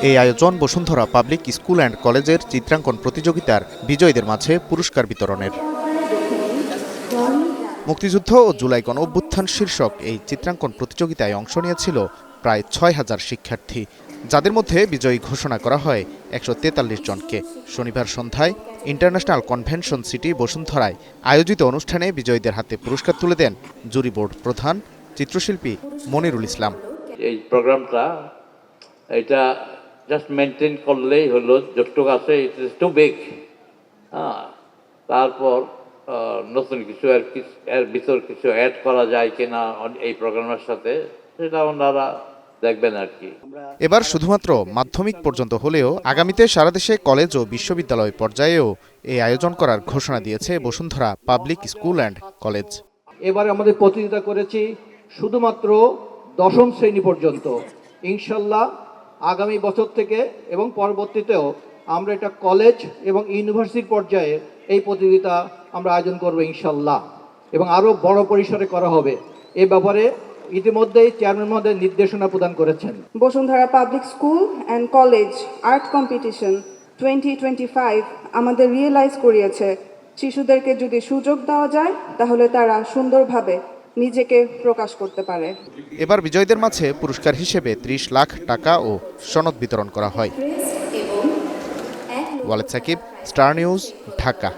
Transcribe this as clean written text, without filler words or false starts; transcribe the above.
এই আয়োজন Bashundhara public school and কলেজের চিত্রাঙ্কন প্রতিযোগিতার বিজয়ীদের মাঝে পুরস্কার বিতরণের। মুক্তিযুদ্ধ ও জুলাই গণ অভ্যুত্থান শীর্ষক এই চিত্রাঙ্কন প্রতিযোগিতায় অংশ নিয়েছিল প্রায় ৬,০০০ শিক্ষার্থী, যাদের মধ্যে বিজয়ী ঘোষণা করা হয় ১৪৩ জনকে। শনিবার সন্ধ্যায় ইন্টারন্যাশনাল কনভেনশন সিটি বসুন্ধরায় আয়োজিত অনুষ্ঠানে বিজয়ীদের হাতে পুরস্কার তুলে দেন জুরি বোর্ড প্রধান চিত্রশিল্পী মনিরুল ইসলাম। এই প্রোগ্রামটা এটা জাস্ট মেনটেন করলেই হলো, যতটুকু আছে ইট ইজ টু বিগ। তারপর নতুন কিছু এর ভিতর কিছু অ্যাড করা যায় কিনা এই প্রোগ্রামের সাথে, সেটা ওনারা দেখবেন আর কি। এবার শুধুমাত্র মাধ্যমিক পর্যন্ত হলেও আগামীতে সারা দেশে কলেজ ও বিশ্ববিদ্যালয় পর্যায়েও এই আয়োজন করার ঘোষণা দিয়েছে Bashundhara public school and college. এবার আমাদের প্রতিযোগিতা করেছি শুধুমাত্র দশম শ্রেণী পর্যন্ত। ইনশাল্লাহ আগামী বছর থেকে এবং পরবর্তীতেও আমরা এটা কলেজ এবং ইউনিভার্সিটি পর্যায়ে এই প্রতিযোগিতা আমরা আয়োজন করব ইনশাল্লাহ, এবং আরও বড় পরিসরে করা হবে। এ ব্যাপারে ইতিমধ্যেই চেয়ারম্যান মহোদয় নির্দেশনা প্রদান করেছেন। Bashundhara public school and college art competition 2025 আমাদের রিয়েলাইজ করিয়েছে শিশুদেরকে যদি সুযোগ দেওয়া যায় তাহলে তারা সুন্দরভাবে নিজেকে প্রকাশ করতে পারে। এবার বিজয়ীদের মাঝে পুরস্কার হিসেবে ৩০ লাখ টাকা ও সনদ বিতরণ করা হয়। Walid Sakib, Star News, Dhaka.